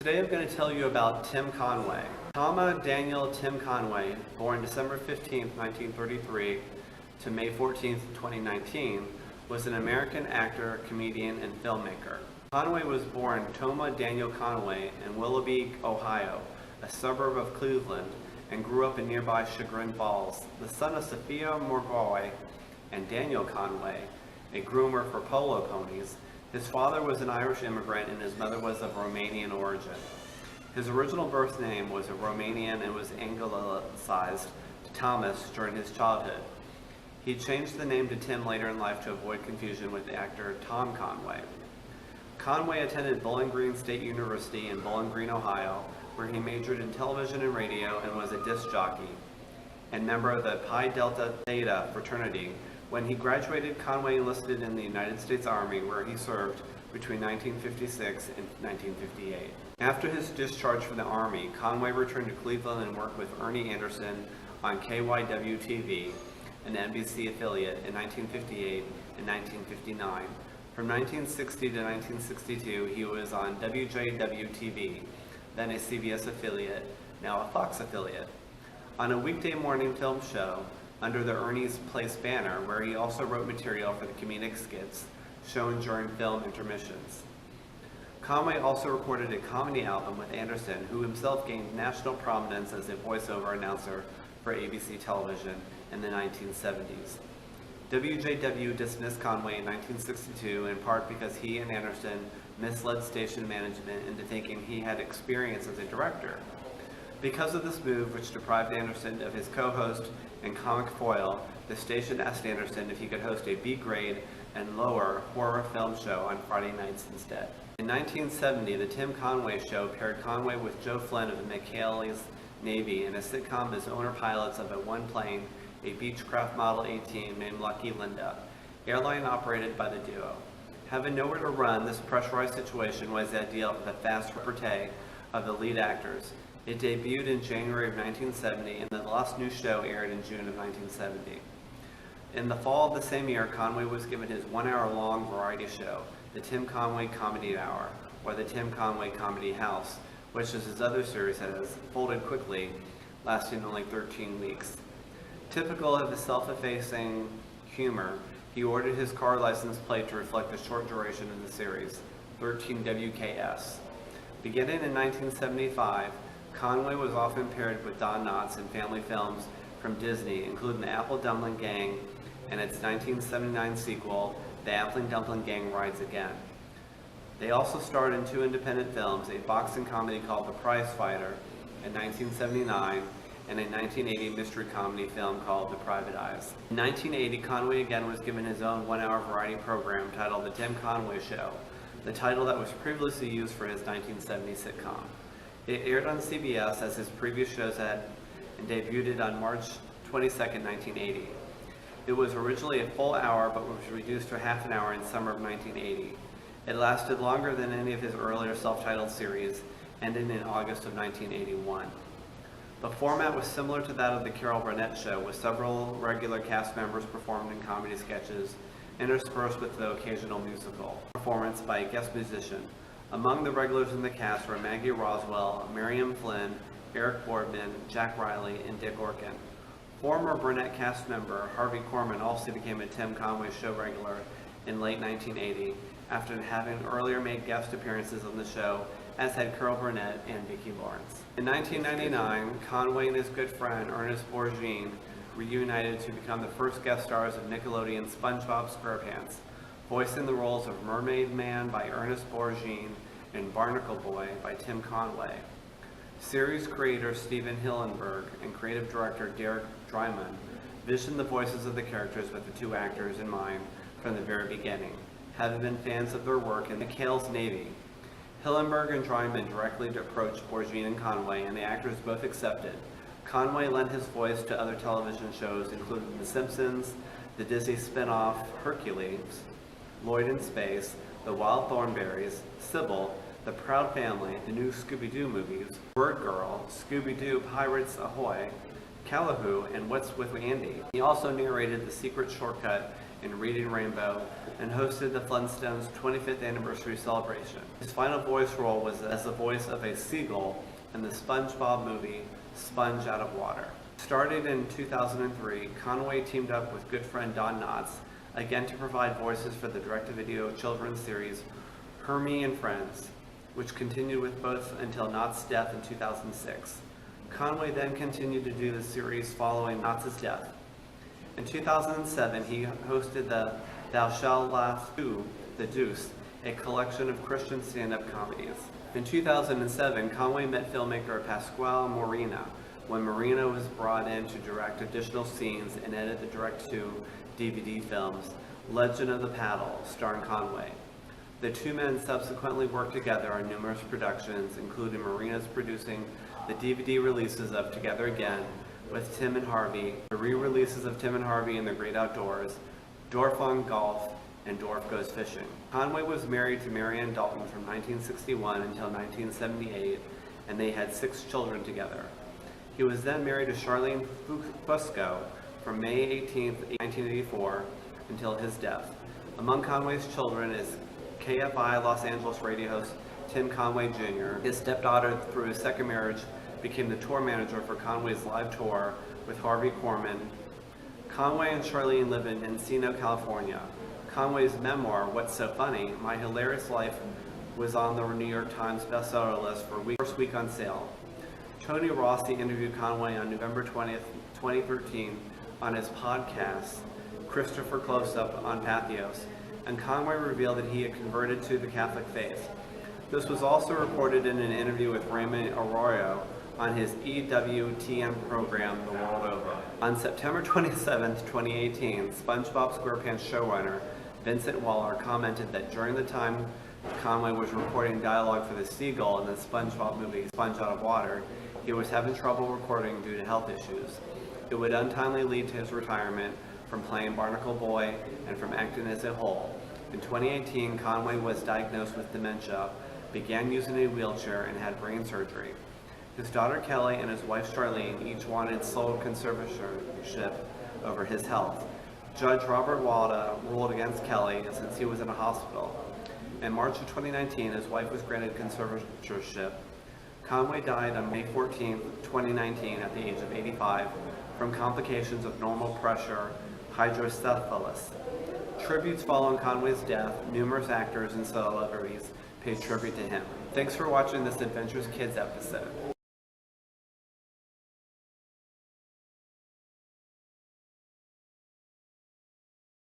Today I'm going to tell you about Tim Conway. Thomas Daniel Tim Conway, born December 15, 1933 to May 14, 2019, was an American actor, comedian, and filmmaker. Conway was born Thomas Daniel Conway in Willoughby, Ohio, a suburb of Cleveland, and grew up in nearby Chagrin Falls, the son of Sophia Morgoy and Daniel Conway, a groomer for polo ponies. His father was an Irish immigrant and his mother was of Romanian origin. His original birth name was a Romanian and was anglicized to Thomas during his childhood. He changed the name to Tim later in life to avoid confusion with the actor Tom Conway. Conway attended Bowling Green State University in Bowling Green, Ohio, where he majored in television and radio and was a disc jockey and member of the Pi Delta Theta fraternity. When he graduated, Conway enlisted in the United States Army, where he served between 1956 and 1958. After his discharge from the Army, Conway returned to Cleveland and worked with Ernie Anderson on KYW-TV, an NBC affiliate, in 1958 and 1959. From 1960 to 1962, he was on WJW-TV, then a CBS affiliate, now a Fox affiliate, on a weekday morning film show under the Ernie's Place banner, where he also wrote material for the comedic skits shown during film intermissions. Conway also recorded a comedy album with Anderson, who himself gained national prominence as a voiceover announcer for ABC television in the 1970s. WJW dismissed Conway in 1962 in part because he and Anderson misled station management into thinking he had experience as a director. Because of this move, which deprived Anderson of his co-host and comic foil, the station asked Anderson if he could host a B-grade and lower horror film show on Friday nights instead. In 1970, The Tim Conway Show paired Conway with Joe Flynn of the McHale's Navy in a sitcom as owner-pilots of a one-plane, a Beechcraft Model 18 named Lucky Linda, airline operated by the duo. Having nowhere to run, this pressurized situation was ideal for the fast repartee of the lead actors. It debuted in January of 1970, and the last new show aired in June of 1970. In the fall of the same year, Conway was given his one-hour-long variety show, The Tim Conway Comedy Hour, or The Tim Conway Comedy House, which, as his other series has, folded quickly, lasting only 13 weeks. Typical of his self-effacing humor, he ordered his car license plate to reflect the short duration of the series, 13 WKS. Beginning in 1975, Conway was often paired with Don Knotts in family films from Disney, including The Apple Dumpling Gang and its 1979 sequel, The Apple Dumpling Gang Rides Again. They also starred in two independent films, a boxing comedy called The Prize Fighter in 1979 and a 1980 mystery comedy film called The Private Eyes. In 1980, Conway again was given his own one-hour variety program titled The Tim Conway Show, the title that was previously used for his 1970 sitcom. It aired on CBS as his previous shows had and debuted on March 22, 1980. It was originally a full hour but was reduced to half an hour in summer of 1980. It lasted longer than any of his earlier self-titled series, ending in August of 1981. The format was similar to that of the Carol Burnett Show, with several regular cast members performed in comedy sketches, interspersed with the occasional musical performance by a guest musician. Among the regulars in the cast were Maggie Roswell, Miriam Flynn, Eric Boardman, Jack Riley, and Dick Orkin. Former Burnett cast member Harvey Korman also became a Tim Conway Show regular in late 1980, after having earlier made guest appearances on the show, as had Carol Burnett and Vicki Lawrence. In 1999, Conway and his good friend Ernest Borgnine reunited to become the first guest stars of Nickelodeon's SpongeBob SquarePants, voicing the roles of Mermaid Man by Ernest Borgnine and Barnacle Boy by Tim Conway. Series creator Stephen Hillenburg and creative director Derek Dryman visioned the voices of the characters with the two actors in mind from the very beginning, having been fans of their work in McHale's Navy. Hillenburg and Dryman directly approached Borgnine and Conway, and the actors both accepted. Conway lent his voice to other television shows, including The Simpsons, the Disney spin-off Hercules, Lloyd in Space, The Wild Thornberrys, Sybil, The Proud Family, the new Scooby-Doo movies, Bird Girl, Scooby-Doo Pirates Ahoy, Calahoo, and What's with Andy. He also narrated The Secret Shortcut in Reading Rainbow and hosted the Flintstones' 25th anniversary celebration. His final voice role was as the voice of a seagull in the SpongeBob movie Sponge Out of Water. Started in 2003, Conway teamed up with good friend Don Knotts again to provide voices for the direct-to-video children's series Hermie and Friends, which continued with both until Knotts' death in 2006. Conway then continued to do the series following Knotts' death. In 2007, he hosted the Thou Shalt Laugh Too, The Deuce, a collection of Christian stand-up comedies. In 2007, Conway met filmmaker Pasquale Morena when Morena was brought in to direct additional scenes and edit the direct-to-DVD films Legend of the Paddle, starring Conway. The two men subsequently worked together on numerous productions, including Morena's producing the DVD releases of Together Again with Tim and Harvey, the re-releases of Tim and Harvey in the Great Outdoors, Dorf on Golf, and Dorf Goes Fishing. Conway was married to Marianne Dalton from 1961 until 1978, and they had 6 children together. He was then married to Charlene Fusco from May 18, 1984, until his death. Among Conway's children is KFI Los Angeles radio host Tim Conway Jr. His stepdaughter, through his second marriage, became the tour manager for Conway's live tour with Harvey Korman. Conway and Charlene live in Encino, California. Conway's memoir, What's So Funny? My Hilarious Life, was on the New York Times bestseller list for first week on sale. Tony Rossi interviewed Conway on November 20th, 2013 on his podcast, Christopher Close-Up on Pathos, and Conway revealed that he had converted to the Catholic faith. This was also reported in an interview with Raymond Arroyo on his EWTN program, The World Over. On September 27, 2018, SpongeBob SquarePants showrunner Vincent Waller commented that during the time Conway was recording dialogue for the seagull in the SpongeBob movie Sponge Out of Water, he was having trouble recording due to health issues. It would untimely lead to his retirement from playing Barnacle Boy and from acting as a whole. In 2018, Conway was diagnosed with dementia, began using a wheelchair, and had brain surgery. His daughter Kelly and his wife Charlene each wanted sole conservatorship over his health. Judge Robert Walda ruled against Kelly since he was in a hospital. In March of 2019, his wife was granted conservatorship. Conway died on May 14, 2019 at the age of 85 from complications of normal pressure hydrocephalus. Tributes following Conway's death, numerous actors and celebrities paid tribute to him. Thanks for watching this Adventurous Kids episode.